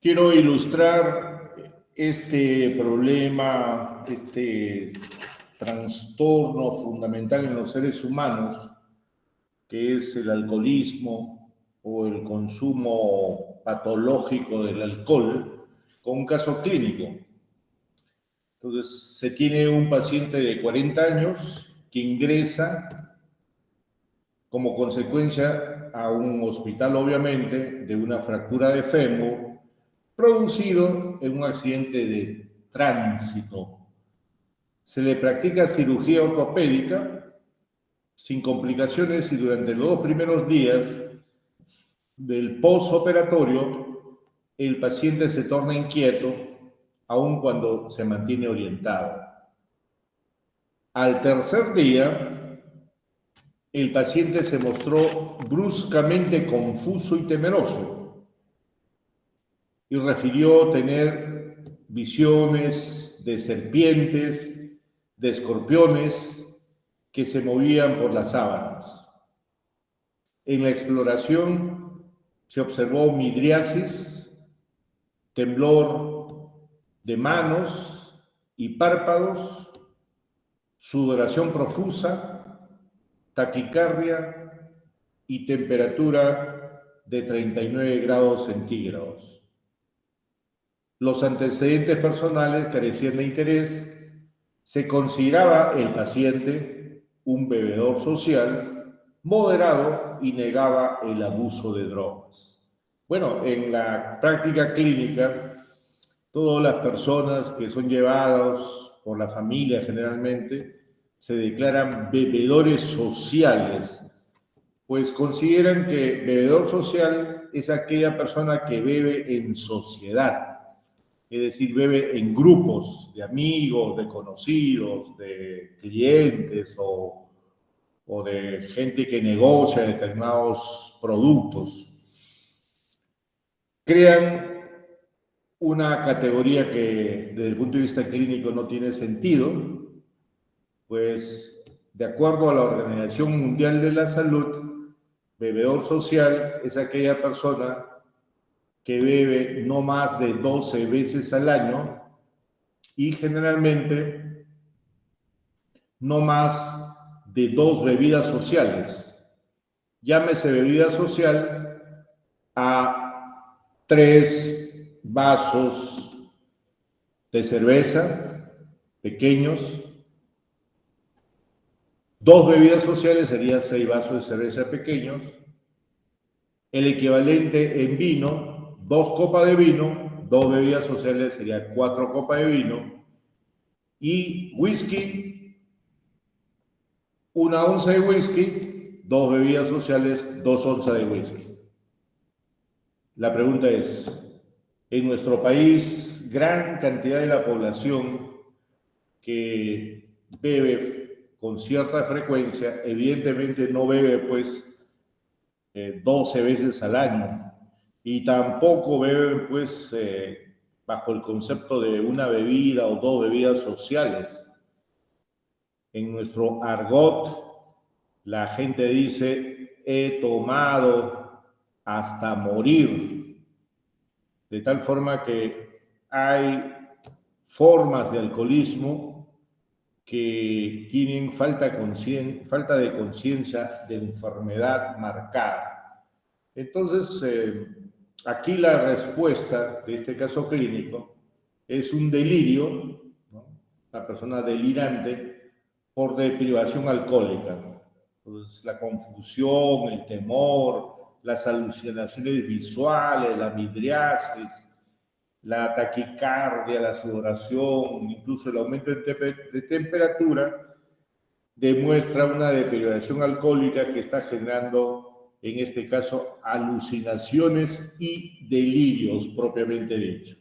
Quiero ilustrar este problema, este trastorno fundamental en los seres humanos, que es el alcoholismo o el consumo patológico del alcohol, con un caso clínico. Entonces, se tiene un paciente de 40 años que ingresa como consecuencia a un hospital, obviamente, de una fractura de fémur producido en un accidente de tránsito. Se le practica cirugía ortopédica sin complicaciones y durante los 2 primeros días del postoperatorio el paciente se torna inquieto aun cuando se mantiene orientado. Al tercer día, el paciente se mostró bruscamente confuso y temeroso y refirió tener visiones de serpientes, de escorpiones que se movían por las sábanas. En la exploración se observó midriasis, temblor de manos y párpados, sudoración profusa, taquicardia y temperatura de 39 grados centígrados. Los antecedentes personales carecían de interés. Se consideraba el paciente un bebedor social moderado y negaba el abuso de drogas. Bueno, en la práctica clínica, todas las personas que son llevadas por la familia generalmente se declaran bebedores sociales, pues consideran que bebedor social es aquella persona que bebe en sociedad. Es decir, bebe en grupos de amigos, de conocidos, de clientes o de gente que negocia determinados productos. Crean una categoría que desde el punto de vista clínico no tiene sentido, pues de acuerdo a la Organización Mundial de la Salud, bebedor social es aquella persona que bebe no más de 12 veces al año y generalmente no más de 2 bebidas sociales. Llámese bebida social a 3 vasos de cerveza pequeños. 2 bebidas sociales serían 6 vasos de cerveza pequeños. El equivalente en vino, 2 copas de vino, 2 bebidas sociales serían 4 copas de vino. Y whisky, 1 onza de whisky, 2 bebidas sociales, 2 onzas de whisky. La pregunta es, en nuestro país, gran cantidad de la población que bebe con cierta frecuencia, evidentemente no bebe pues 12 veces al año y tampoco beben pues bajo el concepto de una bebida o 2 bebidas sociales. En nuestro argot, la gente dice, he tomado hasta morir, de tal forma que hay formas de alcoholismo que tienen falta de conciencia de enfermedad marcada. Entonces, aquí la respuesta de este caso clínico es un delirio, ¿no? Una persona delirante por deprivación alcohólica. Entonces, la confusión, el temor, las alucinaciones visuales, la midriasis, la taquicardia, la sudoración, incluso el aumento de temperatura, demuestra una deterioración alcohólica que está generando, en este caso, alucinaciones y delirios propiamente dicho.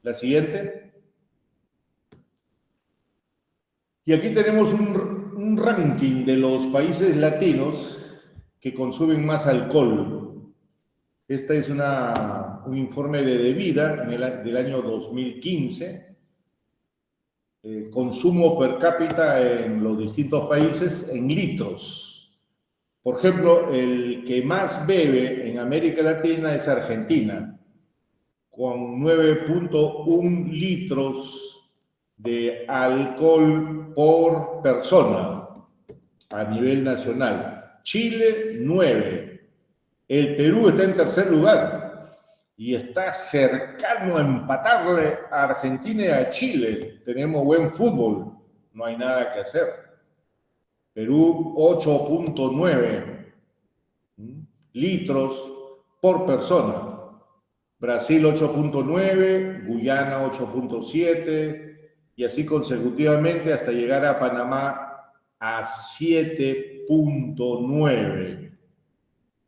La siguiente. Y aquí tenemos un ranking de los países latinos que consumen más alcohol. Este es un informe de DeVida del año 2015. Consumo per cápita en los distintos países en litros. Por ejemplo, el que más bebe en América Latina es Argentina, con 9.1 litros de alcohol por persona a nivel nacional. Chile, 9. El Perú está en tercer lugar y está cercano a empatarle a Argentina y a Chile. Tenemos buen fútbol, no hay nada que hacer. Perú, 8.9 litros por persona. Brasil 8.9, Guyana 8.7 y así consecutivamente hasta llegar a Panamá a 7.9.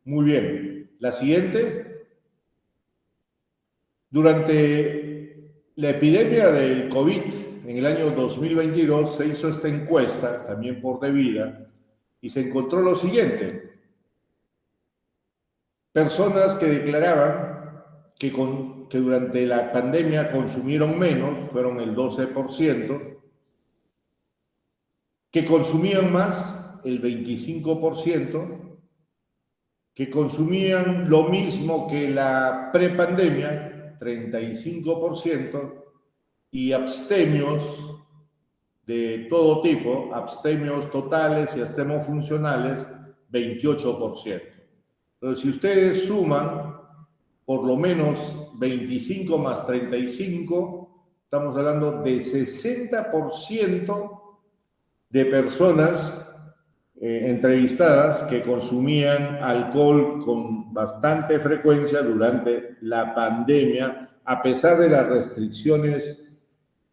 Muy bien. La siguiente. Durante la epidemia del COVID en el año 2022 se hizo esta encuesta, también por Devida, y se encontró lo siguiente. Personas que declaraban que durante la pandemia consumieron menos, fueron el 12%, que consumían más, el 25%, que consumían lo mismo que la prepandemia, 35%, y abstemios de todo tipo, abstemios totales y abstemios funcionales, 28%. Entonces, si ustedes suman por lo menos 25 más 35, estamos hablando de 60% de personas entrevistadas que consumían alcohol con bastante frecuencia durante la pandemia, a pesar de las restricciones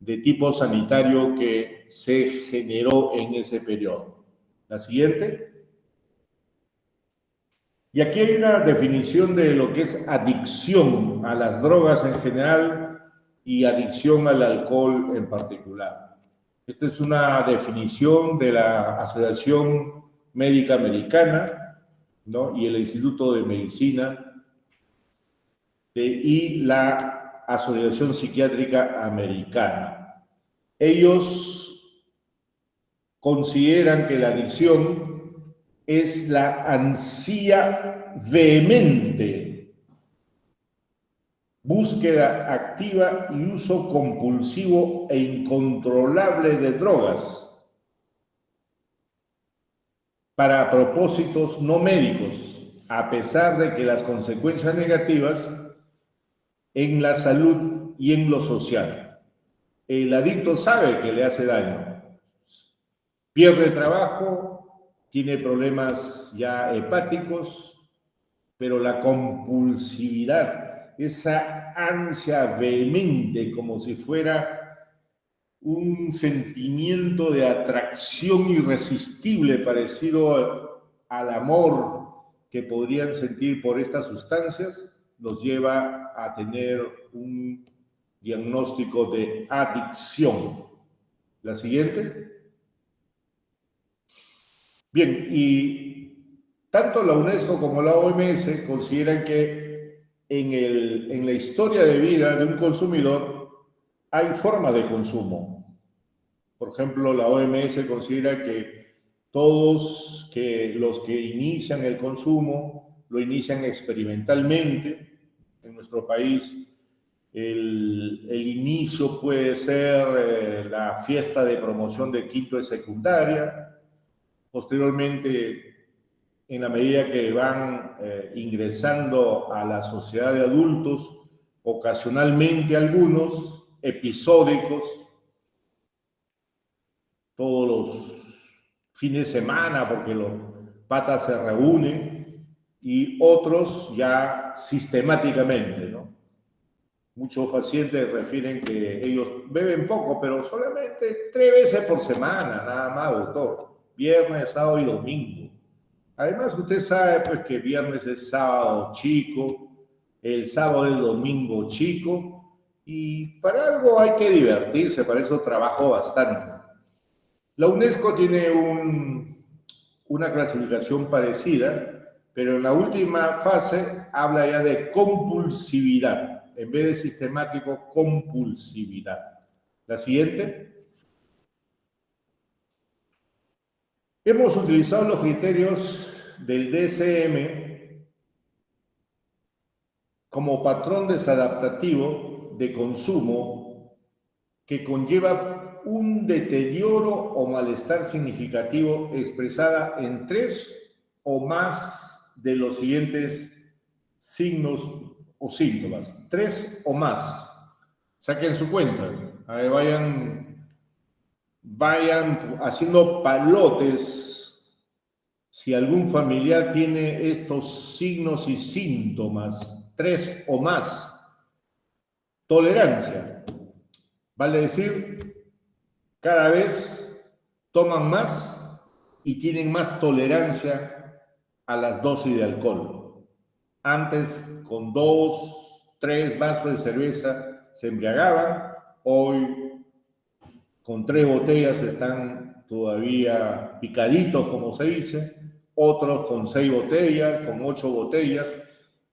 de tipo sanitario que se generó en ese periodo. La siguiente. Y aquí hay una definición de lo que es adicción a las drogas en general y adicción al alcohol en particular. Esta es una definición de la Asociación Médica Americana, ¿no? Y el Instituto de Medicina y la Asociación Psiquiátrica Americana. Ellos consideran que la adicción es la ansia vehemente, búsqueda activa y uso compulsivo e incontrolable de drogas para propósitos no médicos, a pesar de que las consecuencias negativas en la salud y en lo social. El adicto sabe que le hace daño, pierde trabajo, tiene problemas ya hepáticos, pero la compulsividad, esa ansia vehemente, como si fuera un sentimiento de atracción irresistible parecido al amor que podrían sentir por estas sustancias, los lleva a tener un diagnóstico de adicción. La siguiente. Bien, y tanto la UNESCO como la OMS consideran que en la historia de vida de un consumidor hay forma de consumo. Por ejemplo, la OMS considera que todos los que inician el consumo lo inician experimentalmente. En nuestro país el inicio puede ser la fiesta de promoción de quinto de secundaria. Posteriormente, en la medida que van ingresando a la sociedad de adultos, ocasionalmente algunos, episódicos, todos los fines de semana, porque los patas se reúnen, y otros ya sistemáticamente, ¿no? Muchos pacientes refieren que ellos beben poco, pero solamente 3 veces por semana, nada más, doctor. Viernes, sábado y domingo. Además, usted sabe pues, que viernes es sábado chico, el sábado es domingo chico, y para algo hay que divertirse, para eso trabajo bastante. La UNESCO tiene una clasificación parecida, pero en la última fase habla ya de compulsividad, en vez de sistemático, compulsividad. La siguiente. Hemos utilizado los criterios del DSM como patrón desadaptativo de consumo que conlleva un deterioro o malestar significativo expresada en 3 o más de los siguientes signos o síntomas. 3 o más. Saquen su cuenta. A ver, vayan haciendo palotes si algún familiar tiene estos signos y síntomas. 3 o más. Tolerancia. Vale decir, cada vez toman más y tienen más tolerancia a las dosis de alcohol. Antes, con 2, 3 vasos de cerveza se embriagaban. Hoy, con 3 botellas están todavía picaditos, como se dice. Otros con 6 botellas, con 8 botellas.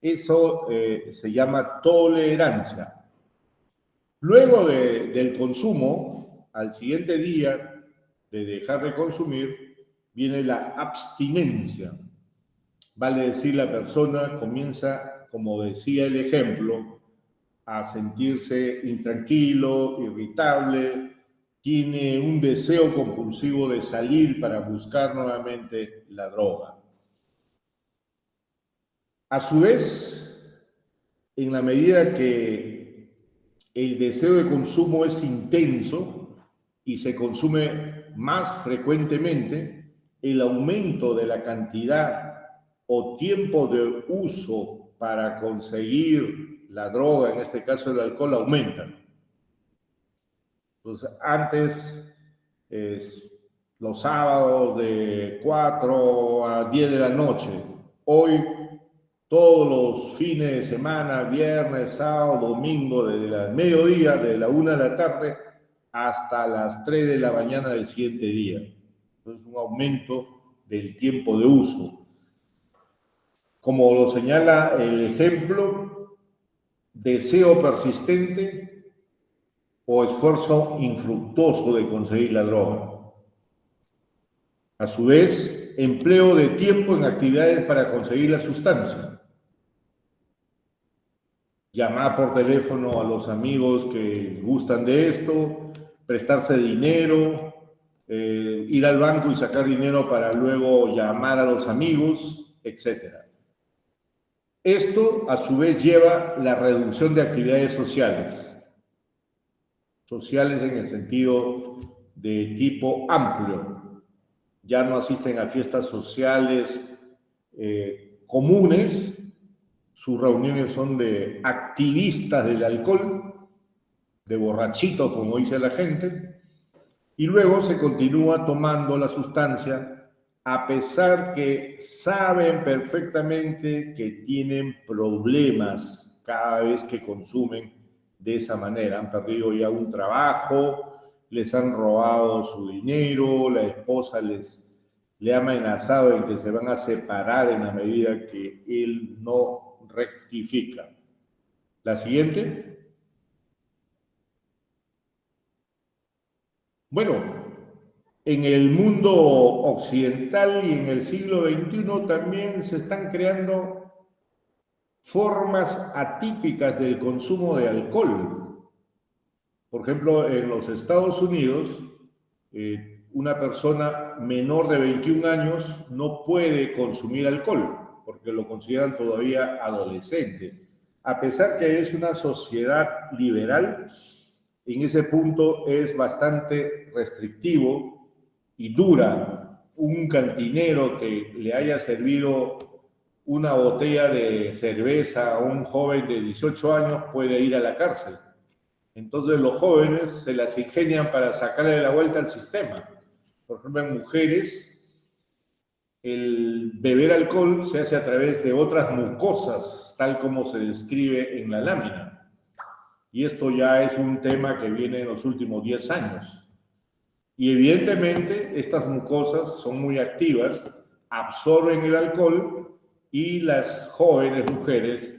Eso se llama tolerancia. Luego del consumo, al siguiente día de dejar de consumir, viene la abstinencia. Vale decir, la persona comienza, como decía el ejemplo, a sentirse intranquilo, irritable, tiene un deseo compulsivo de salir para buscar nuevamente la droga. A su vez, en la medida que el deseo de consumo es intenso y se consume más frecuentemente, el aumento de la cantidad o tiempo de uso para conseguir la droga, en este caso el alcohol, aumenta. Entonces, antes, los sábados de 4 a 10 de la noche, hoy todos los fines de semana, viernes, sábado, domingo, desde el mediodía, de la 1 de la tarde hasta las 3 de la mañana del siguiente día. Entonces, un aumento del tiempo de uso. Como lo señala el ejemplo, deseo persistente o esfuerzo infructuoso de conseguir la droga. A su vez, empleo de tiempo en actividades para conseguir la sustancia. Llamar por teléfono a los amigos que gustan de esto, prestarse dinero, ir al banco y sacar dinero para luego llamar a los amigos, etc. Esto, a su vez, lleva la reducción de actividades sociales. Sociales en el sentido de tipo amplio. Ya no asisten a fiestas sociales comunes. Sus reuniones son de activistas del alcohol, de borrachitos, como dice la gente, y luego se continúa tomando la sustancia a pesar que saben perfectamente que tienen problemas cada vez que consumen de esa manera. Han perdido ya un trabajo, les han robado su dinero, la esposa le ha amenazado en que se van a separar en la medida que él no rectifica. La siguiente. Bueno, en el mundo occidental y en el siglo XXI también se están creando formas atípicas del consumo de alcohol. Por ejemplo, en los Estados Unidos, una persona menor de 21 años no puede consumir alcohol porque lo consideran todavía adolescente. A pesar que es una sociedad liberal, en ese punto es bastante restrictivo y dura. Un cantinero que le haya servido una botella de cerveza a un joven de 18 años puede ir a la cárcel. Entonces los jóvenes se las ingenian para sacarle la vuelta al sistema. Por ejemplo, en mujeres, el beber alcohol se hace a través de otras mucosas, tal como se describe en la lámina. Y esto ya es un tema que viene en los últimos 10 años. Y evidentemente estas mucosas son muy activas, absorben el alcohol y las jóvenes mujeres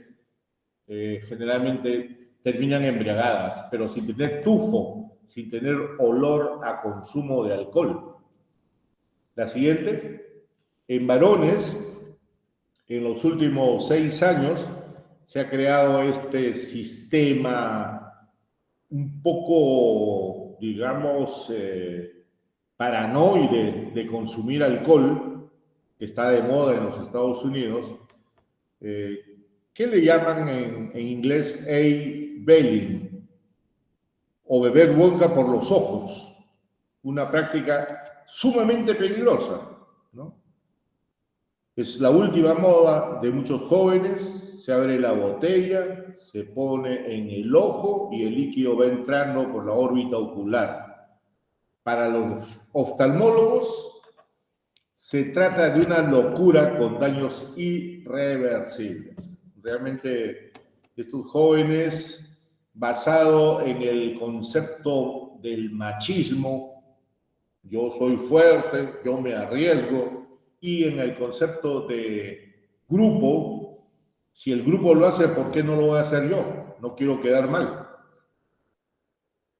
generalmente terminan embriagadas, pero sin tener tufo, sin tener olor a consumo de alcohol. La siguiente, en varones, en los últimos 6 años, se ha creado este sistema un poco, digamos, paranoide de consumir alcohol, que está de moda en los Estados Unidos. ¿Qué le llaman en inglés A-belling? O beber vodka por los ojos, una práctica sumamente peligrosa, ¿no? Es la última moda de muchos jóvenes, se abre la botella, se pone en el ojo y el líquido va entrando por la órbita ocular. Para los oftalmólogos se trata de una locura con daños irreversibles. Realmente estos jóvenes, basado en el concepto del machismo, yo soy fuerte, yo me arriesgo, y en el concepto de grupo, si el grupo lo hace, ¿por qué no lo voy a hacer yo? No quiero quedar mal.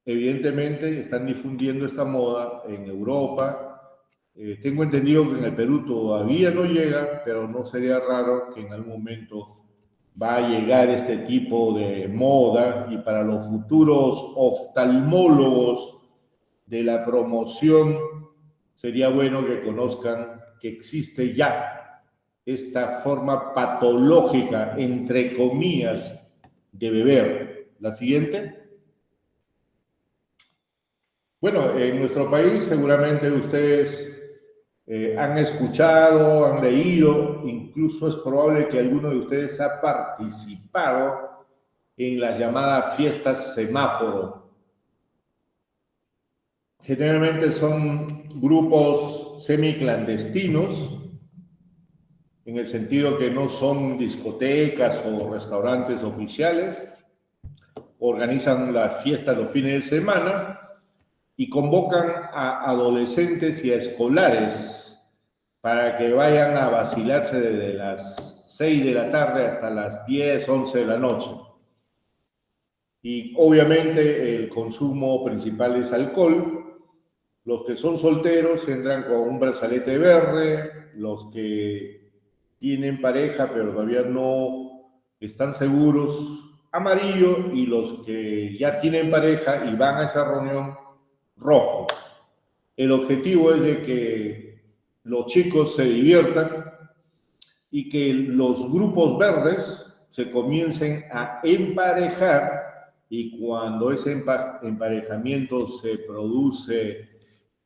Evidentemente están difundiendo esta moda en Europa. Tengo entendido que en el Perú todavía no llega, pero no sería raro que en algún momento va a llegar este tipo de moda, y para los futuros oftalmólogos de la promoción sería bueno que conozcan que existe ya esta forma patológica, entre comillas, de beber. La siguiente. Bueno, en nuestro país seguramente ustedes han escuchado, han leído, incluso es probable que alguno de ustedes ha participado en las llamadas fiestas semáforo. Generalmente son grupos semiclandestinos, en el sentido que no son discotecas o restaurantes oficiales, organizan las fiestas los fines de semana y convocan a adolescentes y a escolares para que vayan a vacilarse desde las 6 de la tarde hasta las 10, 11 de la noche. Y obviamente el consumo principal es alcohol. Los que son solteros entran con un brazalete verde, los que tienen pareja pero todavía no están seguros, amarillo, y los que ya tienen pareja y van a esa reunión, rojo. El objetivo es de que los chicos se diviertan y que los grupos verdes se comiencen a emparejar, y cuando ese emparejamiento se produce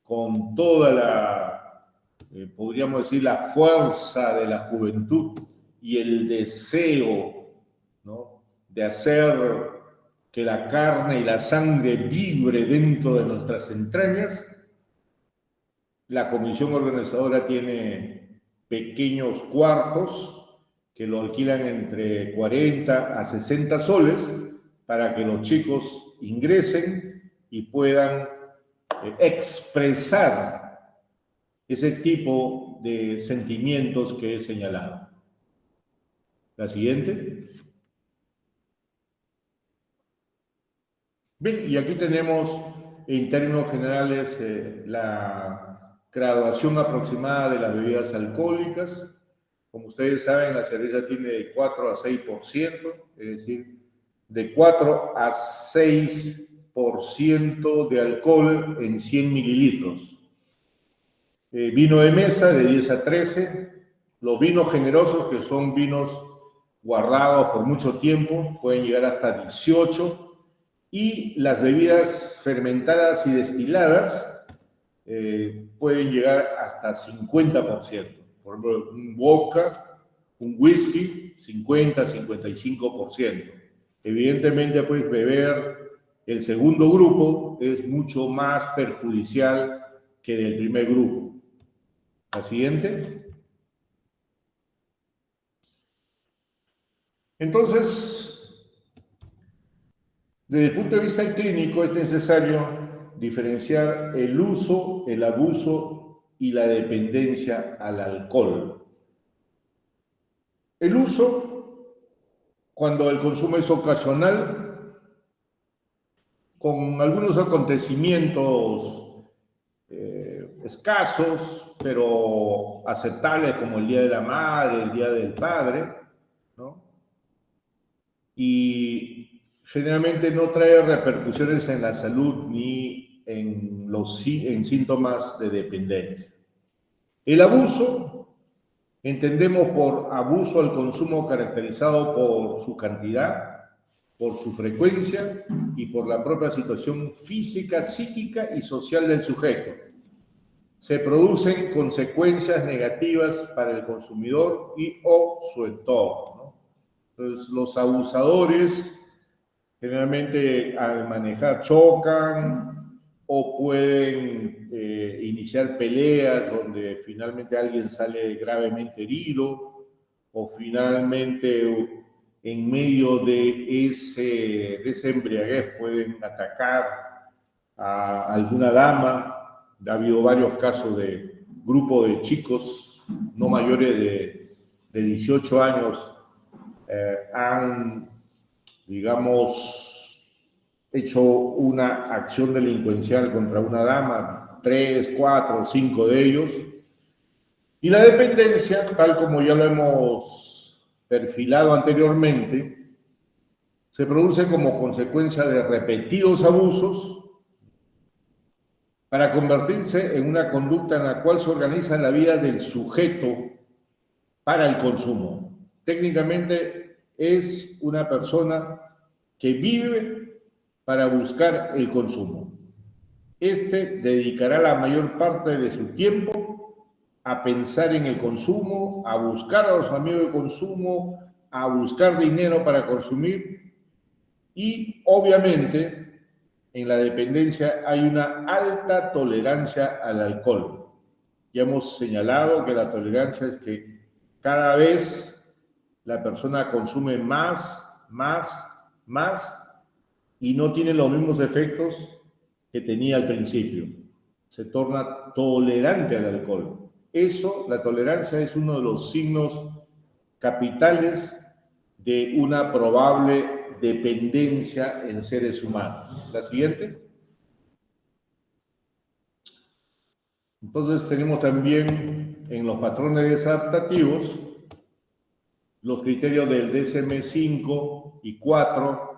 con toda la, podríamos decir, la fuerza de la juventud y el deseo, ¿no?, de hacer que la carne y la sangre vibre dentro de nuestras entrañas, la comisión organizadora tiene pequeños cuartos que lo alquilan entre 40 a 60 soles para que los chicos ingresen y puedan expresar ese tipo de sentimientos que he señalado. La siguiente. Bien, y aquí tenemos en términos generales la graduación aproximada de las bebidas alcohólicas. Como ustedes saben, la cerveza tiene de 4 a 6%, es decir, de 4 a 6% de alcohol en 100 mililitros. Vino de mesa de 10 a 13. Los vinos generosos, que son vinos guardados por mucho tiempo, pueden llegar hasta 18. Y las bebidas fermentadas y destiladas pueden llegar hasta 50%. Por ejemplo, un vodka, un whisky, 50-55%. Evidentemente, pues beber el segundo grupo es mucho más perjudicial que del primer grupo. La siguiente. Entonces, desde el punto de vista clínico es necesario diferenciar el uso, el abuso y la dependencia al alcohol. El uso, cuando el consumo es ocasional, con algunos acontecimientos escasos, pero aceptables, como el Día de la Madre, el Día del Padre, ¿no? y generalmente no trae repercusiones en la salud ni en síntomas de dependencia. El abuso, entendemos por abuso al consumo caracterizado por su cantidad, por su frecuencia y por la propia situación física, psíquica y social del sujeto. Se producen consecuencias negativas para el consumidor y o su entorno, ¿no? Entonces, los abusadores generalmente al manejar chocan o pueden iniciar peleas donde finalmente alguien sale gravemente herido o finalmente en medio de esa embriaguez pueden atacar a alguna dama. Ha habido varios casos de grupo de chicos no mayores de 18 años han, digamos, hecho una acción delincuencial contra una dama, 3, 4, 5 de ellos. Y la dependencia, tal como ya lo hemos perfilado anteriormente, se produce como consecuencia de repetidos abusos para convertirse en una conducta en la cual se organiza la vida del sujeto para el consumo. Técnicamente es una persona que vive para buscar el consumo. Este dedicará la mayor parte de su tiempo a pensar en el consumo, a buscar a los amigos de consumo, a buscar dinero para consumir y obviamente en la dependencia hay una alta tolerancia al alcohol. Ya hemos señalado que la tolerancia es que cada vez la persona consume más y no tiene los mismos efectos que tenía al principio. Se torna tolerante al alcohol. Eso, la tolerancia, es uno de los signos capitales de una probable dependencia en seres humanos. La siguiente. Entonces tenemos también en los patrones adaptativos los criterios del DSM-5 y 4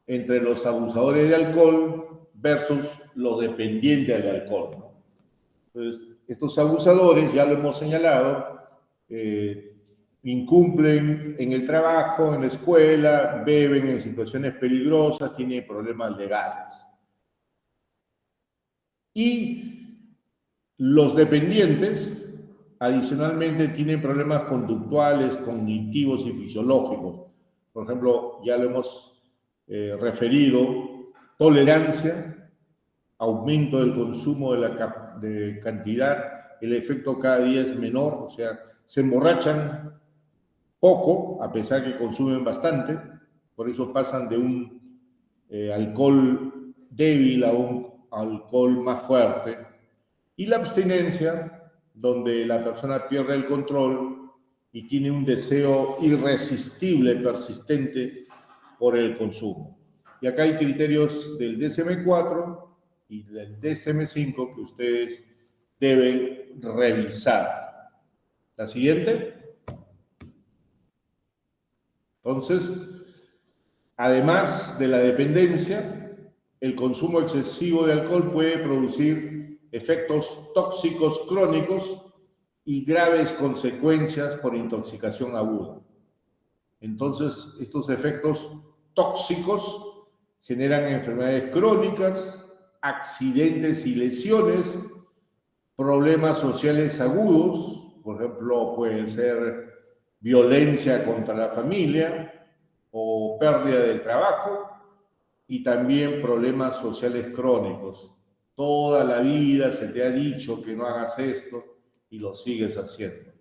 entre los abusadores de alcohol versus los dependientes del alcohol, ¿no? Entonces, estos abusadores, ya lo hemos señalado, incumplen en el trabajo, en la escuela, beben en situaciones peligrosas, tienen problemas legales. Y los dependientes, adicionalmente, tienen problemas conductuales, cognitivos y fisiológicos. Por ejemplo, ya lo hemos referido, tolerancia, aumento del consumo de cantidad, el efecto cada día es menor, o sea, se emborrachan poco, a pesar que consumen bastante, por eso pasan de un alcohol débil a un alcohol más fuerte. Y la abstinencia, donde la persona pierde el control y tiene un deseo irresistible, persistente por el consumo. Y acá hay criterios del DSM-4 y del DSM-5 que ustedes deben revisar. La siguiente. Entonces, además de la dependencia, el consumo excesivo de alcohol puede producir efectos tóxicos crónicos y graves consecuencias por intoxicación aguda. Entonces, estos efectos tóxicos generan enfermedades crónicas, accidentes y lesiones, problemas sociales agudos, por ejemplo, puede ser violencia contra la familia o pérdida del trabajo, y también problemas sociales crónicos. Toda la vida se te ha dicho que no hagas esto y lo sigues haciendo.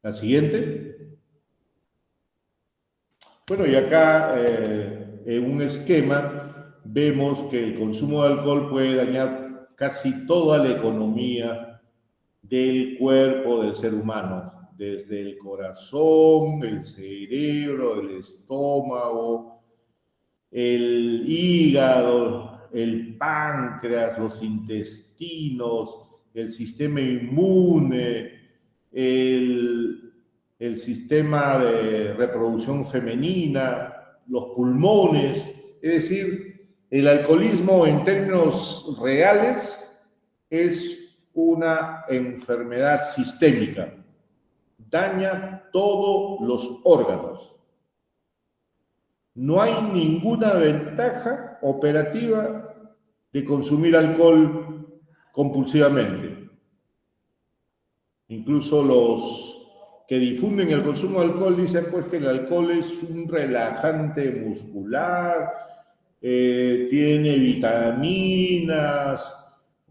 La siguiente. Bueno, y acá en un esquema vemos que el consumo de alcohol puede dañar casi toda la economía del cuerpo del ser humano, desde el corazón, el cerebro, el estómago, el hígado, el páncreas, los intestinos, el sistema inmune, el sistema de reproducción femenina, los pulmones. Es decir, el alcoholismo en términos reales es una enfermedad sistémica. Daña todos los órganos. No hay ninguna ventaja operativa de consumir alcohol compulsivamente. Incluso los que difunden el consumo de alcohol dicen pues que el alcohol es un relajante muscular, tiene vitaminas,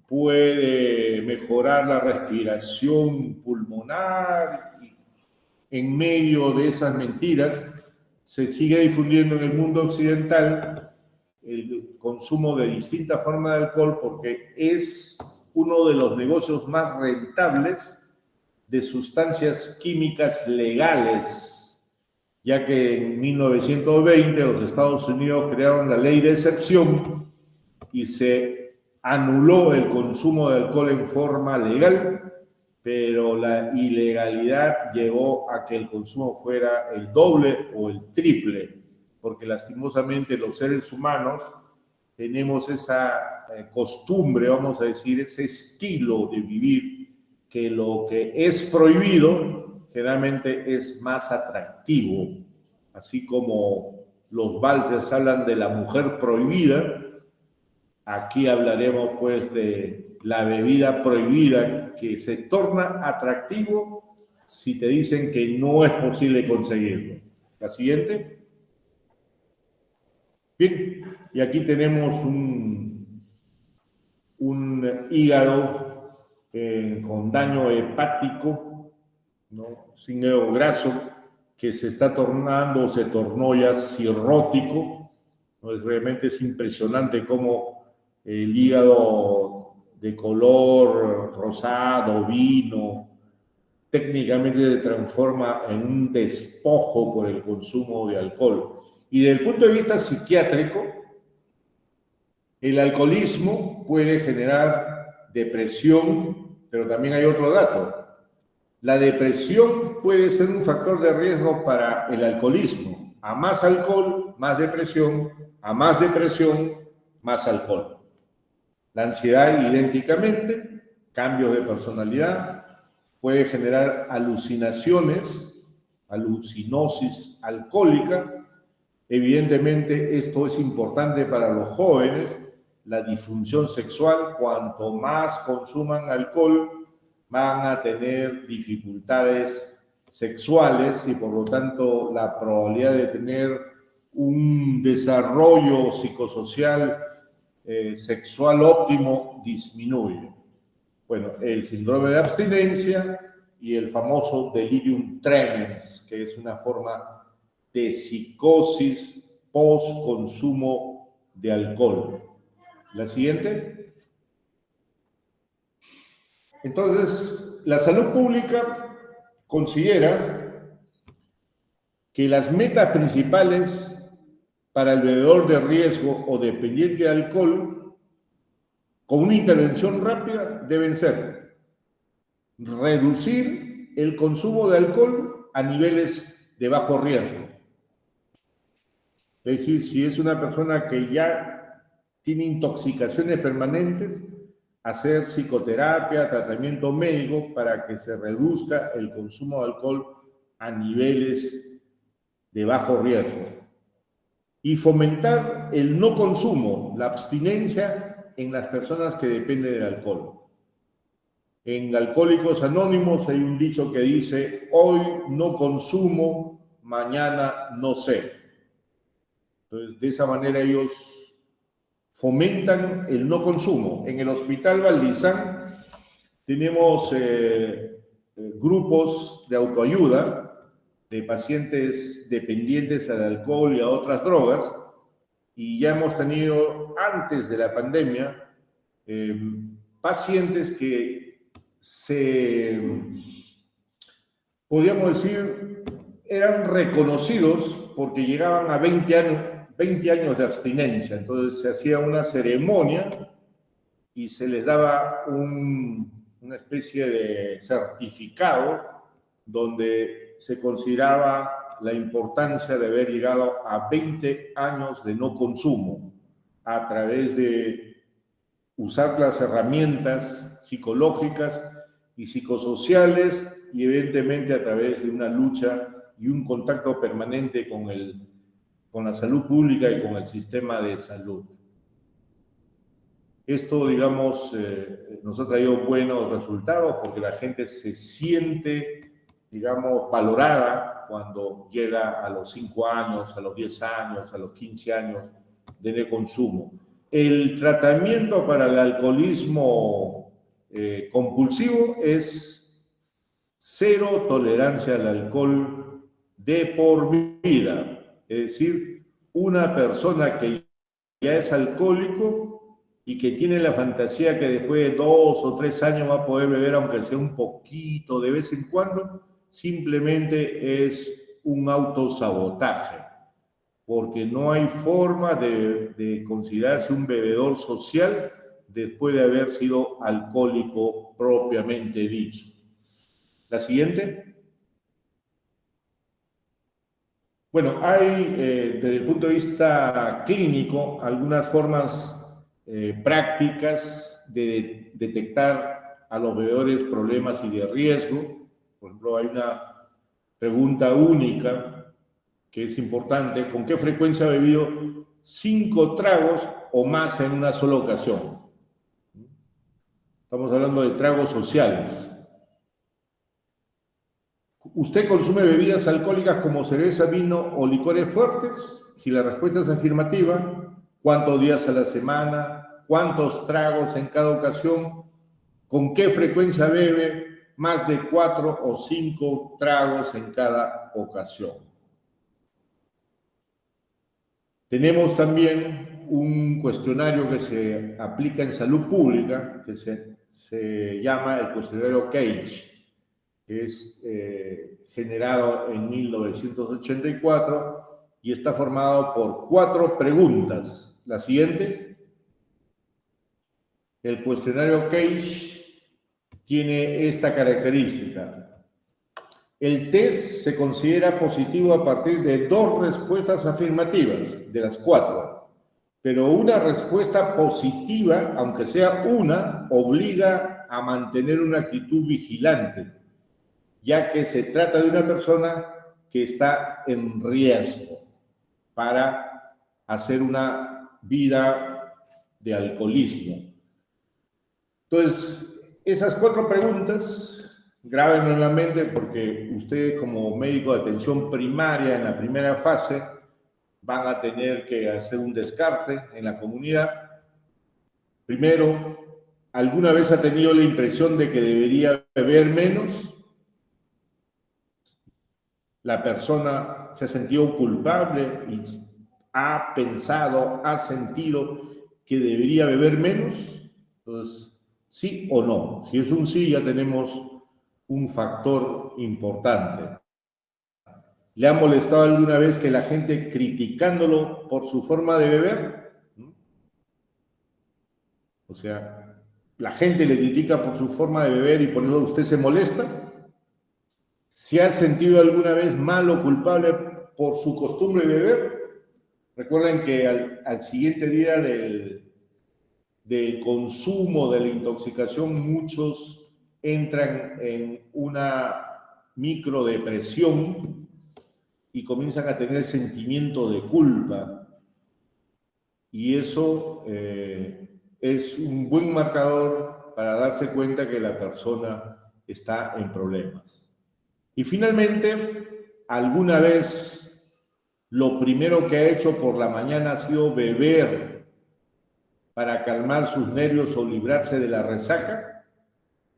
puede mejorar la respiración pulmonar. En medio de esas mentiras se sigue difundiendo en el mundo occidental el consumo de distintas formas de alcohol porque es uno de los negocios más rentables de sustancias químicas legales, ya que en 1920 los Estados Unidos crearon la ley de excepción y se anuló el consumo de alcohol en forma legal, pero la ilegalidad llevó a que el consumo fuera el doble o el triple, porque lastimosamente los seres humanos tenemos esa costumbre, vamos a decir, ese estilo de vivir, que lo que es prohibido generalmente es más atractivo, así como los valses hablan de la mujer prohibida, aquí hablaremos pues de la bebida prohibida que se torna atractivo si te dicen que no es posible conseguirlo. La siguiente. Bien, y aquí tenemos un hígado con daño hepático, ¿no? Sin hígado graso, que se está tornando, se tornó ya cirrótico, ¿no? Realmente es impresionante cómo el hígado de color rosado, vino, técnicamente se transforma en un despojo por el consumo de alcohol. Y desde el punto de vista psiquiátrico, el alcoholismo puede generar depresión, pero también hay otro dato. La depresión puede ser un factor de riesgo para el alcoholismo. A más alcohol, más depresión. A más depresión, más alcohol. La ansiedad, idénticamente, cambios de personalidad, puede generar alucinaciones, alucinosis alcohólica. Evidentemente, esto es importante para los jóvenes. La disfunción sexual, cuanto más consuman alcohol, van a tener dificultades sexuales y por lo tanto la probabilidad de tener un desarrollo psicosocial sexual óptimo disminuye. Bueno, el síndrome de abstinencia y el famoso delirium tremens, que es una forma de psicosis post-consumo de alcohol. La siguiente. Entonces, la salud pública considera que las metas principales para el bebedor de riesgo o dependiente de alcohol, con una intervención rápida, deben ser reducir el consumo de alcohol a niveles de bajo riesgo. Es decir, si es una persona que ya tiene intoxicaciones permanentes, hacer psicoterapia, tratamiento médico para que se reduzca el consumo de alcohol a niveles de bajo riesgo. Y fomentar el no consumo, la abstinencia en las personas que dependen del alcohol. En Alcohólicos Anónimos hay un dicho que dice: hoy no consumo, mañana no sé. Entonces, de esa manera ellos fomentan el no consumo. En el Hospital Valdizán tenemos grupos de autoayuda de pacientes dependientes al alcohol y a otras drogas, y ya hemos tenido antes de la pandemia pacientes que podríamos decir, eran reconocidos porque llegaban a 20 años de abstinencia. Entonces se hacía una ceremonia y se les daba una especie de certificado donde se consideraba la importancia de haber llegado a 20 años de no consumo a través de usar las herramientas psicológicas y psicosociales y evidentemente a través de una lucha y un contacto permanente con la salud pública y con el sistema de salud. Esto, digamos, nos ha traído buenos resultados porque la gente se siente, digamos, valorada cuando llega a los 5 años, a los 10 años, a los 15 años de consumo. El tratamiento para el alcoholismo compulsivo es cero tolerancia al alcohol de por vida. Es decir, una persona que ya es alcohólico y que tiene la fantasía que después de 2 o 3 años va a poder beber, aunque sea un poquito de vez en cuando, simplemente es un autosabotaje, porque no hay forma de considerarse un bebedor social después de haber sido alcohólico propiamente dicho. La siguiente. Bueno, hay desde el punto de vista clínico algunas formas prácticas de detectar a los bebedores problemas y de riesgo. Por ejemplo, hay una pregunta única que es importante: ¿con qué frecuencia ha bebido 5 tragos o más en una sola ocasión? Estamos hablando de tragos sociales. ¿Usted consume bebidas alcohólicas como cerveza, vino o licores fuertes? Si la respuesta es afirmativa, ¿cuántos días a la semana? ¿Cuántos tragos en cada ocasión? ¿Con qué frecuencia bebe? Más de 4 o 5 tragos en cada ocasión. Tenemos también un cuestionario que se aplica en salud pública, que se llama el cuestionario Cage. Es generado en 1984 y está formado por 4 preguntas. La siguiente. El cuestionario Cage tiene esta característica: el test se considera positivo a partir de 2 respuestas afirmativas, de las 4, pero una respuesta positiva, aunque sea una, obliga a mantener una actitud vigilante, ya que se trata de una persona que está en riesgo para hacer una vida de alcoholismo. Entonces, esas 4 preguntas, grábenlo en la mente, porque ustedes como médico de atención primaria en la primera fase van a tener que hacer un descarte en la comunidad. Primero, ¿alguna vez ha tenido la impresión de que debería beber menos? La persona se ha sentido culpable y ha pensado, ha sentido que debería beber menos. Entonces, ¿sí o no? Si es un sí, ya tenemos un factor importante. ¿Le ha molestado alguna vez que la gente criticándolo por su forma de beber? O sea, la gente le critica por su forma de beber y por eso usted se molesta. ¿Se ha sentido alguna vez mal o culpable por su costumbre de beber? Recuerden que al siguiente día del consumo, de la intoxicación, muchos entran en una microdepresión y comienzan a tener sentimiento de culpa. Y eso es un buen marcador para darse cuenta que la persona está en problemas. Y finalmente, ¿alguna vez lo primero que ha hecho por la mañana ha sido beber para calmar sus nervios o librarse de la resaca?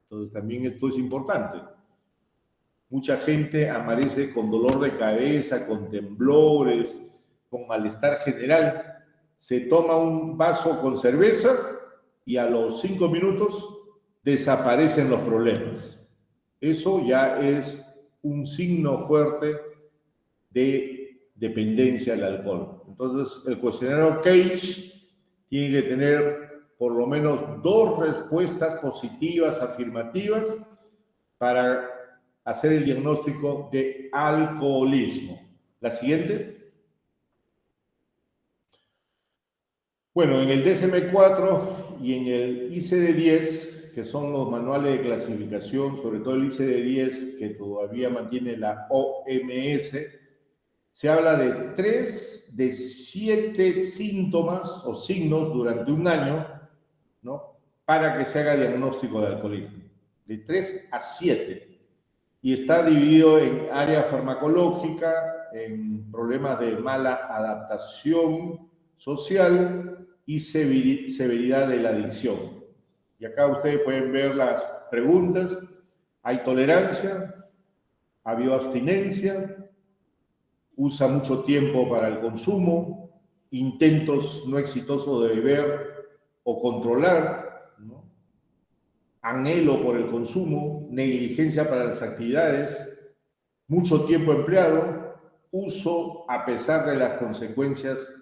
Entonces también esto es importante. Mucha gente amanece con dolor de cabeza, con temblores, con malestar general. Se toma un vaso con cerveza y a los 5 minutos desaparecen los problemas. Eso ya es un signo fuerte de dependencia al alcohol. Entonces, el cuestionario Cage tiene que tener por lo menos 2 respuestas positivas, afirmativas, para hacer el diagnóstico de alcoholismo. La siguiente. Bueno, en el DSM-4 y en el ICD-10, que son los manuales de clasificación, sobre todo el ICD-10, que todavía mantiene la OMS, se habla de 3 de 7 síntomas o signos durante un año, ¿no?, para que se haga diagnóstico de alcoholismo. De 3 a 7. Y está dividido en área farmacológica, en problemas de mala adaptación social y severidad de la adicción. Y acá ustedes pueden ver las preguntas. ¿Hay tolerancia? ¿Ha habido abstinencia? ¿Usa mucho tiempo para el consumo? ¿Intentos no exitosos de beber o controlar? ¿No? ¿Anhelo por el consumo? ¿Negligencia para las actividades? ¿Mucho tiempo empleado? ¿Uso a pesar de las consecuencias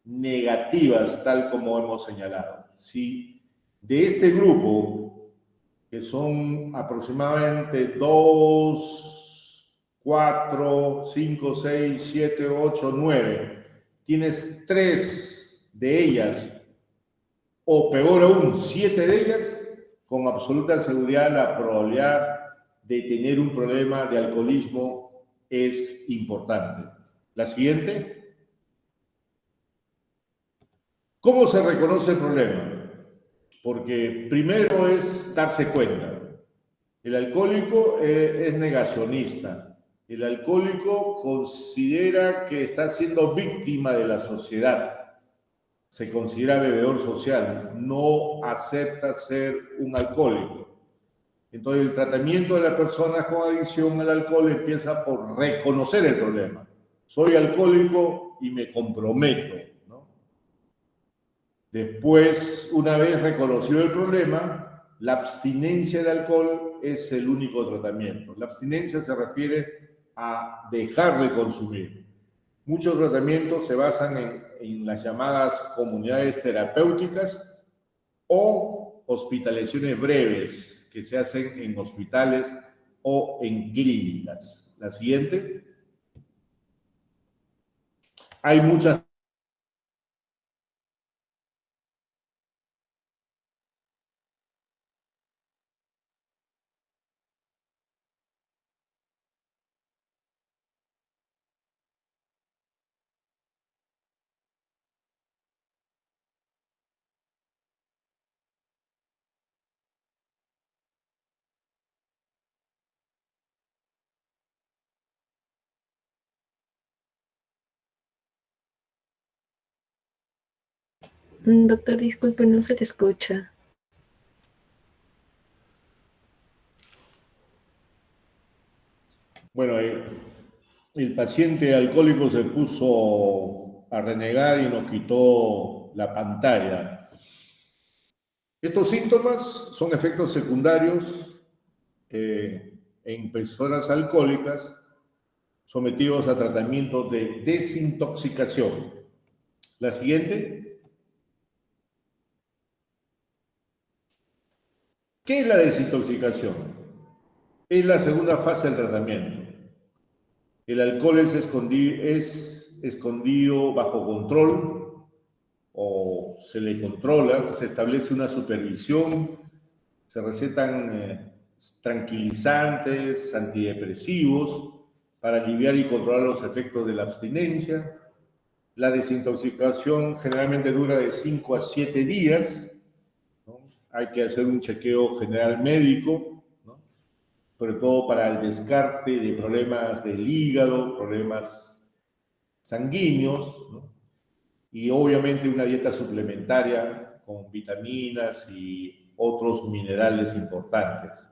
negativas, tal como hemos señalado? Si de este grupo, que son aproximadamente 2, 4, 5, 6, 7, 8, 9, tienes 3 de ellas, o peor aún, 7 de ellas, con absoluta seguridad la probabilidad de tener un problema de alcoholismo es importante. La siguiente. ¿Cómo se reconoce el problema? Porque primero es darse cuenta. El alcohólico es negacionista. El alcohólico considera que está siendo víctima de la sociedad. Se considera bebedor social. No acepta ser un alcohólico. Entonces, el tratamiento de las personas con adicción al alcohol empieza por reconocer el problema. Soy alcohólico y me comprometo, ¿no? Después, una vez reconocido el problema, la abstinencia del alcohol es el único tratamiento. La abstinencia se refiere a dejar de consumir. Muchos tratamientos se basan en las llamadas comunidades terapéuticas o hospitalizaciones breves que se hacen en hospitales o en clínicas. La siguiente. Hay muchas. Doctor, disculpe, no se le escucha. Bueno, el paciente alcohólico se puso a renegar y nos quitó la pantalla. Estos síntomas son efectos secundarios en personas alcohólicas sometidos a tratamiento de desintoxicación. La siguiente. ¿Qué es la desintoxicación? Es la segunda fase del tratamiento. El alcohol es escondido bajo control o se le controla, se establece una supervisión, se recetan tranquilizantes, antidepresivos para aliviar y controlar los efectos de la abstinencia. La desintoxicación generalmente dura de 5 a 7 días, ¿no? Hay que hacer un chequeo general médico, ¿no?, sobre todo para el descarte de problemas del hígado, problemas sanguíneos, ¿no?, y obviamente una dieta suplementaria con vitaminas y otros minerales importantes.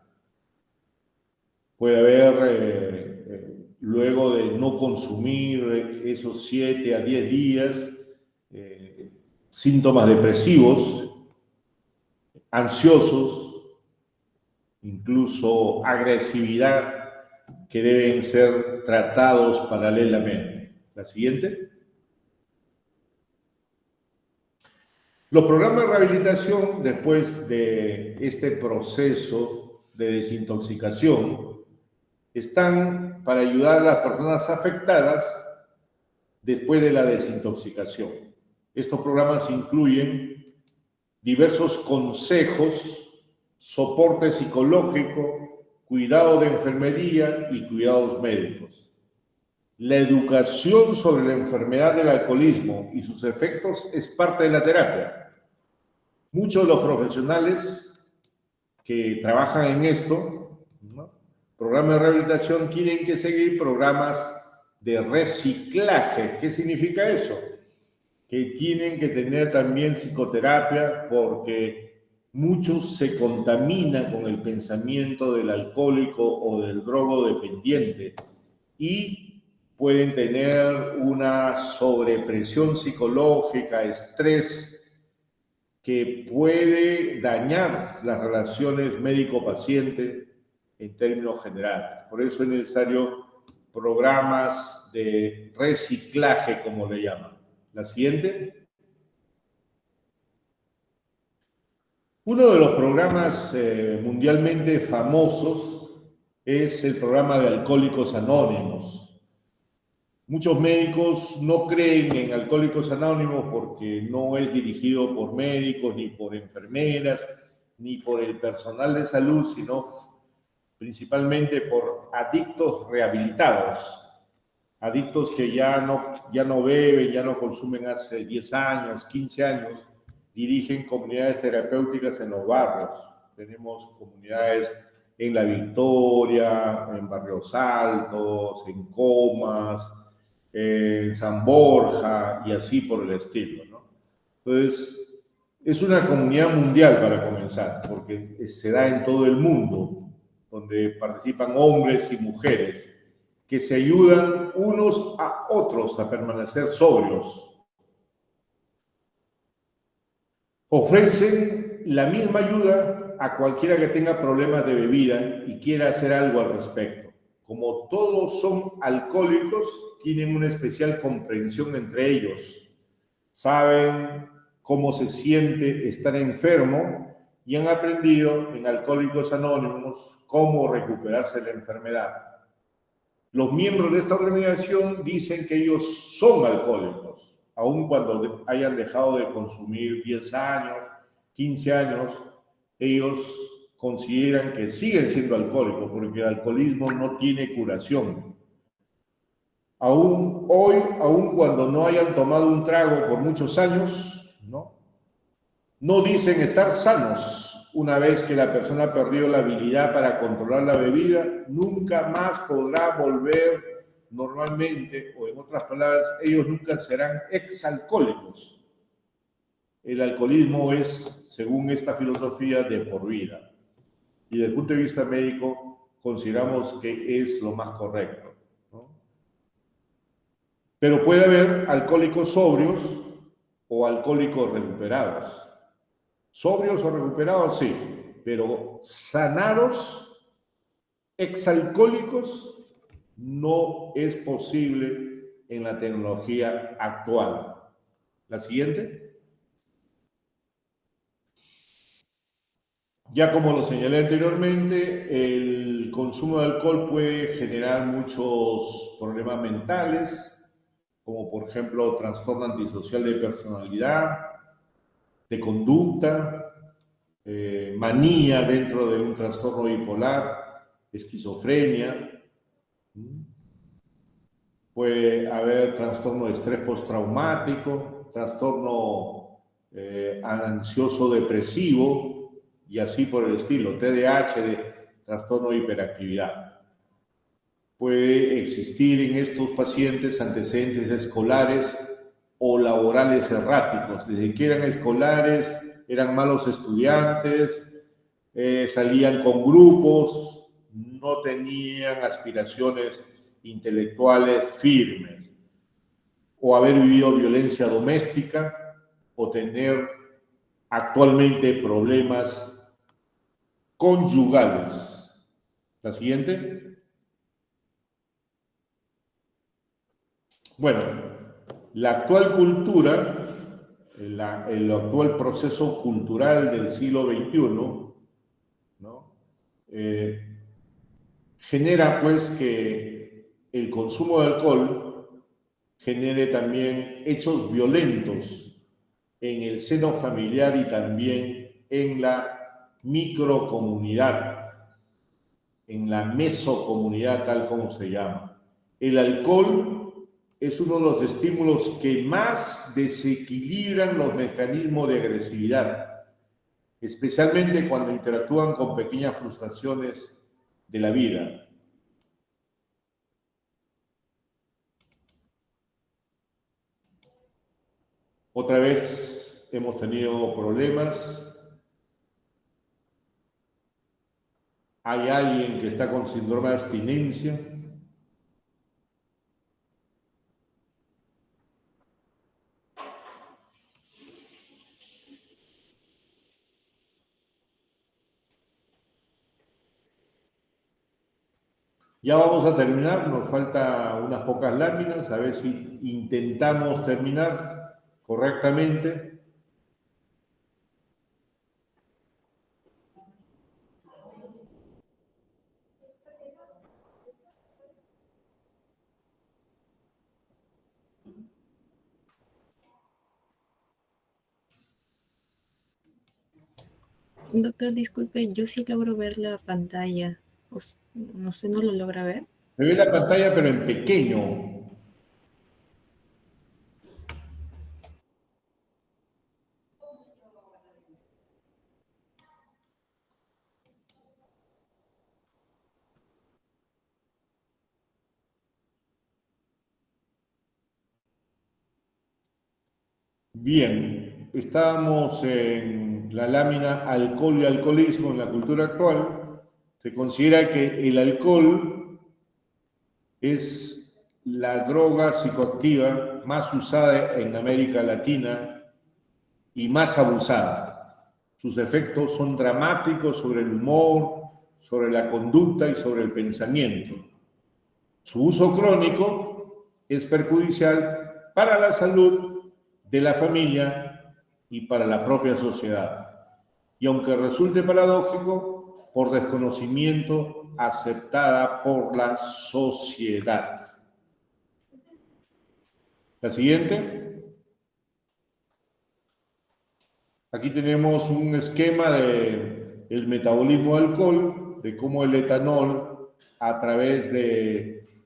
Puede haber, luego de no consumir esos 7 a 10 días, síntomas depresivos, ansiosos, incluso agresividad, que deben ser tratados paralelamente. La siguiente. Los programas de rehabilitación, después de este proceso de desintoxicación, están para ayudar a las personas afectadas después de la desintoxicación. Estos programas incluyen diversos consejos, soporte psicológico, cuidado de enfermería y cuidados médicos. La educación sobre la enfermedad del alcoholismo y sus efectos es parte de la terapia. Muchos de los profesionales que trabajan en esto, ¿no?, programas de rehabilitación, tienen que seguir programas de reciclaje. ¿Qué significa eso? Que tienen que tener también psicoterapia, porque muchos se contaminan con el pensamiento del alcohólico o del drogodependiente y pueden tener una sobrepresión psicológica, estrés, que puede dañar las relaciones médico-paciente en términos generales. Por eso es necesario programas de reciclaje, como le llaman. La siguiente. Uno de los programas mundialmente famosos es el programa de Alcohólicos Anónimos. Muchos médicos no creen en Alcohólicos Anónimos porque no es dirigido por médicos, ni por enfermeras, ni por el personal de salud, sino principalmente por adictos rehabilitados. Adictos que ya no beben, ya no consumen hace 10 años, 15 años, dirigen comunidades terapéuticas en los barrios. Tenemos comunidades en La Victoria, en Barrios Altos, en Comas, en San Borja y así por el estilo, ¿no? Entonces, es una comunidad mundial para comenzar, porque se da en todo el mundo, donde participan hombres y mujeres que se ayudan unos a otros a permanecer sobrios. Ofrecen la misma ayuda a cualquiera que tenga problemas de bebida y quiera hacer algo al respecto. Como todos son alcohólicos, tienen una especial comprensión entre ellos. Saben cómo se siente estar enfermo y han aprendido en Alcohólicos Anónimos cómo recuperarse de la enfermedad. Los miembros de esta organización dicen que ellos son alcohólicos, aun cuando hayan dejado de consumir 10 años, 15 años, ellos consideran que siguen siendo alcohólicos, porque el alcoholismo no tiene curación. Aún hoy, aun cuando no hayan tomado un trago por muchos años, no dicen estar sanos. Una vez que la persona ha perdido la habilidad para controlar la bebida, nunca más podrá volver normalmente, o en otras palabras, ellos nunca serán exalcohólicos. El alcoholismo es, según esta filosofía, de por vida. Y desde el punto de vista médico, consideramos que es lo más correcto, ¿no? Pero puede haber alcohólicos sobrios o alcohólicos recuperados. Sobrios o recuperados, sí, pero sanados, exalcohólicos, no es posible en la tecnología actual. La siguiente. Ya como lo señalé anteriormente, el consumo de alcohol puede generar muchos problemas mentales, como por ejemplo trastorno antisocial de personalidad, de conducta, manía dentro de un trastorno bipolar, esquizofrenia. Puede haber trastorno de estrés postraumático, trastorno ansioso depresivo y así por el estilo, TDAH, de trastorno de hiperactividad. Puede existir en estos pacientes antecedentes escolares o laborales erráticos. Desde que eran escolares, eran malos estudiantes, salían con grupos, no tenían aspiraciones intelectuales firmes, o haber vivido violencia doméstica, o tener actualmente problemas conyugales. La siguiente. Bueno, la actual cultura, el actual proceso cultural del siglo XXI, ¿no?, genera pues que el consumo de alcohol genere también hechos violentos en el seno familiar y también en la microcomunidad, en la mesocomunidad, tal como se llama. El alcohol es uno de los estímulos que más desequilibran los mecanismos de agresividad, especialmente cuando interactúan con pequeñas frustraciones de la vida. Otra vez hemos tenido problemas. Hay alguien que está con síndrome de abstinencia. Ya vamos a terminar, nos falta unas pocas láminas, a ver si intentamos terminar correctamente. Doctor, disculpe, yo sí logro ver la pantalla. No sé, ¿no lo logra ver? Me ve la pantalla, pero en pequeño. Bien, estábamos en la lámina alcohol y alcoholismo en la cultura actual. Se considera que el alcohol es la droga psicoactiva más usada en América Latina y más abusada. Sus efectos son dramáticos sobre el humor, sobre la conducta y sobre el pensamiento. Su uso crónico es perjudicial para la salud de la familia y para la propia sociedad. Y aunque resulte paradójico, por desconocimiento aceptada por la sociedad. La siguiente. Aquí tenemos un esquema del metabolismo del alcohol, de cómo el etanol a través de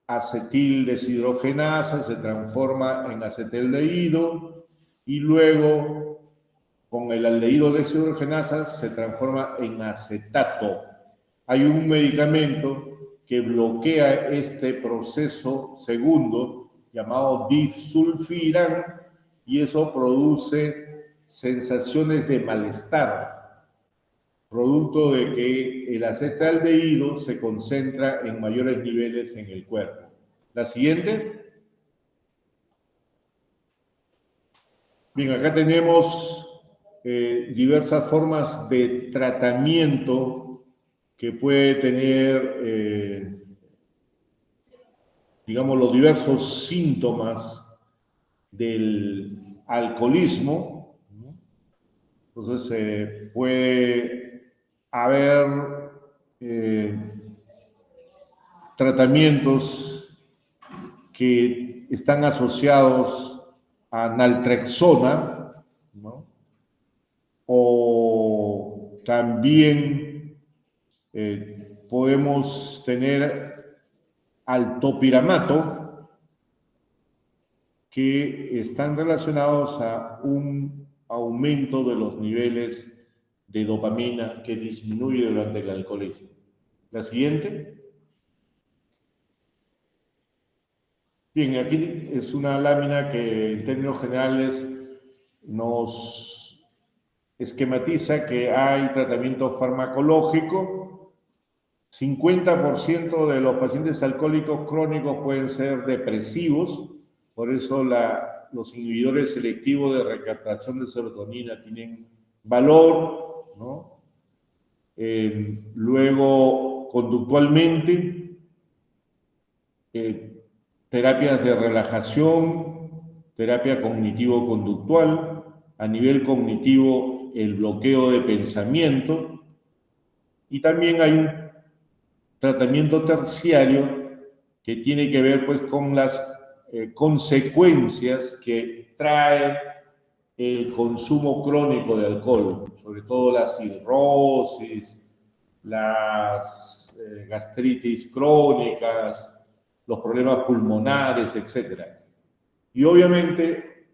acetil deshidrogenasa se transforma en acetaldehído y luego con el aldehído deshidrogenasa se transforma en acetato. Hay un medicamento que bloquea este proceso segundo llamado disulfiram y eso produce sensaciones de malestar, producto de que el acetaldehído se concentra en mayores niveles en el cuerpo. La siguiente. Bien, acá tenemos diversas formas de tratamiento que puede tener, digamos, los diversos síntomas del alcoholismo. Entonces, puede haber tratamientos que están asociados a naltrexona, ¿no? O también podemos tener altopiramato, que están relacionados a un aumento de los niveles de dopamina que disminuye durante el alcoholismo. La siguiente. Bien, aquí es una lámina que en términos generales nos esquematiza que hay tratamiento farmacológico. 50% de los pacientes alcohólicos crónicos pueden ser depresivos, por eso los inhibidores selectivos de recaptación de serotonina tienen valor, ¿no? Luego, conductualmente, terapias de relajación, terapia cognitivo-conductual, a nivel cognitivo, el bloqueo de pensamiento, y también hay un tratamiento terciario que tiene que ver pues con las consecuencias que trae el consumo crónico de alcohol, sobre todo la cirrosis, las gastritis crónicas, los problemas pulmonares, etc. Y obviamente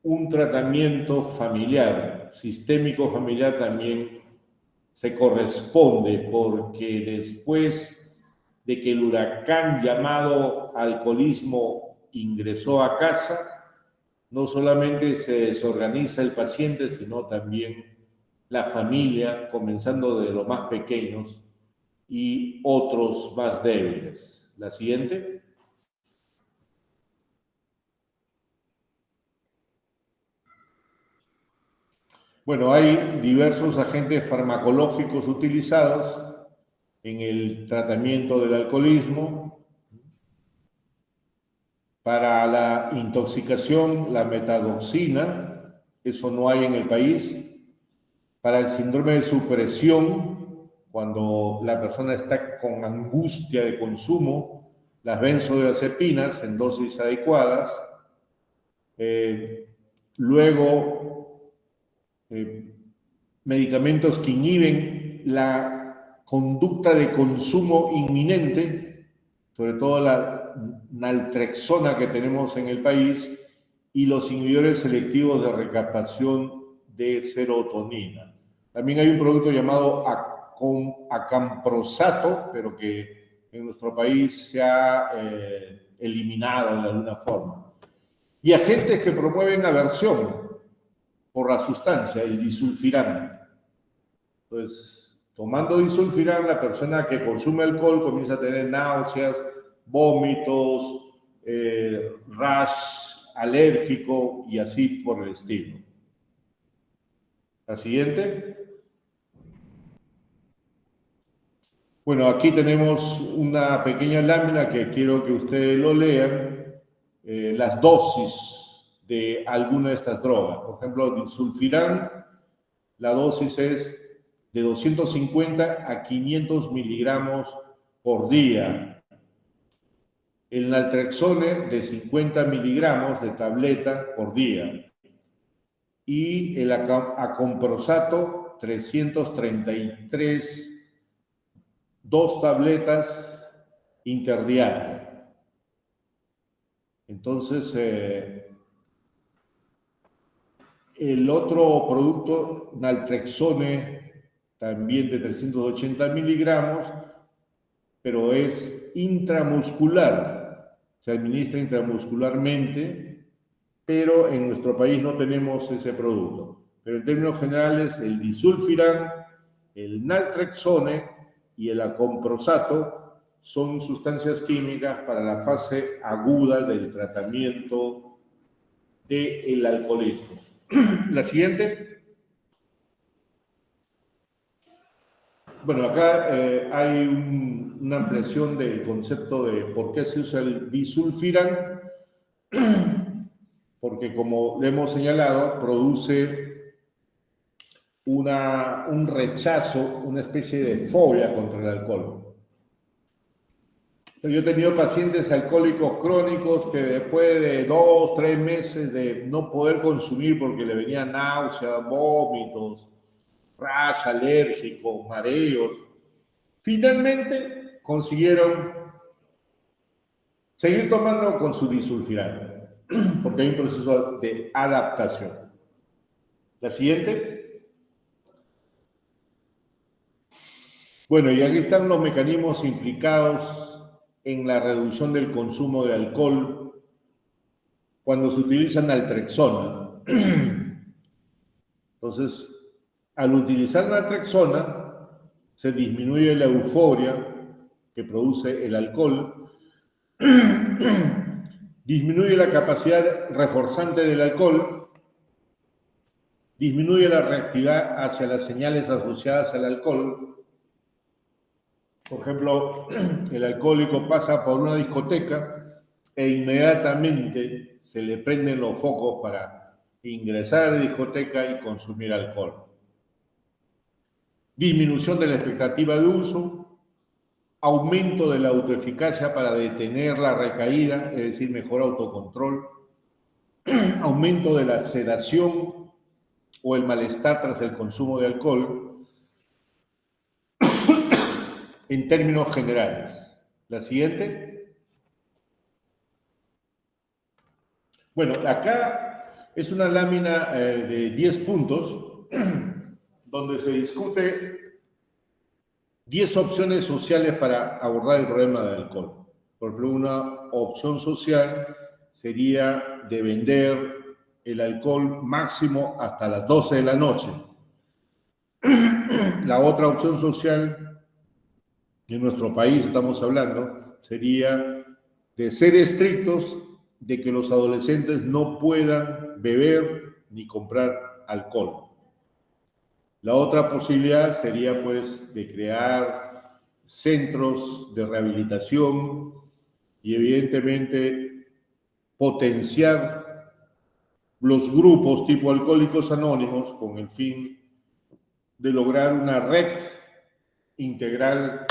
un tratamiento familiar, sistémico familiar también se corresponde, porque después de que el huracán llamado alcoholismo ingresó a casa, no solamente se desorganiza el paciente, sino también la familia, comenzando de los más pequeños y otros más débiles. La siguiente. Bueno, hay diversos agentes farmacológicos utilizados en el tratamiento del alcoholismo. Para la intoxicación, la metadoxina, eso no hay en el país. Para el síndrome de supresión, cuando la persona está con angustia de consumo, las benzodiazepinas en dosis adecuadas. Luego, medicamentos que inhiben la conducta de consumo inminente, sobre todo la naltrexona que tenemos en el país, y los inhibidores selectivos de recaptación de serotonina. También hay un producto llamado acamprosato, pero que en nuestro país se ha eliminado de alguna forma. Y agentes que promueven aversión por la sustancia, el disulfiram. Entonces, tomando disulfiram, la persona que consume alcohol comienza a tener náuseas, vómitos, rash alérgico y así por el estilo. La siguiente. Bueno, aquí tenemos una pequeña lámina que quiero que ustedes lo lean, las dosis de alguna de estas drogas. Por ejemplo, disulfiram, la dosis es de 250 a 500 miligramos por día. El naltrexone de 50 miligramos de tableta por día. Y el acamprosato 333, 2 tabletas interdiario. Entonces, el otro producto, naltrexone, también de 380 miligramos, pero es intramuscular, se administra intramuscularmente, pero en nuestro país no tenemos ese producto. Pero en términos generales, el disulfiram, el naltrexone y el acamprosato son sustancias químicas para la fase aguda del tratamiento del alcoholismo. La siguiente. Bueno, acá hay una ampliación del concepto de por qué se usa el disulfiram, porque como le hemos señalado, produce un rechazo, una especie de fobia contra el alcohol. Yo he tenido pacientes alcohólicos crónicos que después de 2, 3 meses de no poder consumir porque le venían náuseas, vómitos, rash alérgico, mareos, finalmente consiguieron seguir tomando con su disulfiram, porque hay un proceso de adaptación. La siguiente. Bueno, y aquí están los mecanismos implicados en la reducción del consumo de alcohol cuando se utiliza naltrexona. Entonces, al utilizar naltrexona, se disminuye la euforia que produce el alcohol, disminuye la capacidad reforzante del alcohol, disminuye la reactividad hacia las señales asociadas al alcohol. Por ejemplo, el alcohólico pasa por una discoteca e inmediatamente se le prenden los focos para ingresar a la discoteca y consumir alcohol. Disminución de la expectativa de uso, aumento de la autoeficacia para detener la recaída, es decir, mejor autocontrol, aumento de la sedación o el malestar tras el consumo de alcohol, en términos generales. La siguiente. Bueno, acá es una lámina de 10 puntos donde se discute 10 opciones sociales para abordar el problema del alcohol. Por ejemplo, una opción social sería de vender el alcohol máximo hasta las 12 de la noche. La otra opción social, en nuestro país estamos hablando, sería de ser estrictos de que los adolescentes no puedan beber ni comprar alcohol. La otra posibilidad sería, pues, de crear centros de rehabilitación y, evidentemente, potenciar los grupos tipo Alcohólicos Anónimos con el fin de lograr una red integral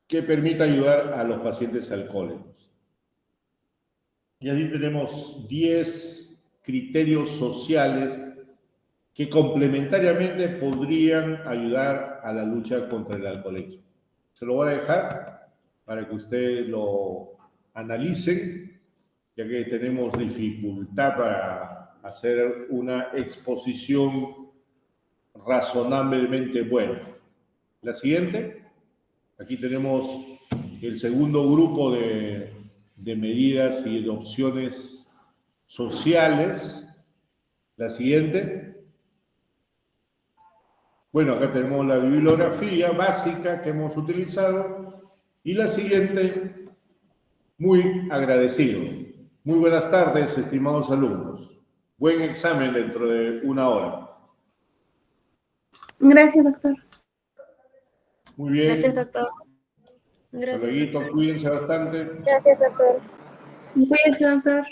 que permita ayudar a los pacientes alcohólicos. Y así tenemos 10 criterios sociales que complementariamente podrían ayudar a la lucha contra el alcoholismo. Se lo voy a dejar para que ustedes lo analicen, ya que tenemos dificultad para hacer una exposición razonablemente buena. La siguiente. Aquí tenemos el segundo grupo de medidas y de opciones sociales. La siguiente. Bueno, acá tenemos la bibliografía básica que hemos utilizado. Y la siguiente, muy agradecido. Muy buenas tardes, estimados alumnos. Buen examen dentro de una hora. Gracias, doctor. Muy bien. Gracias, doctor. Gracias. Hasta luego, cuídense bastante. Gracias, doctor. Cuídese, doctor.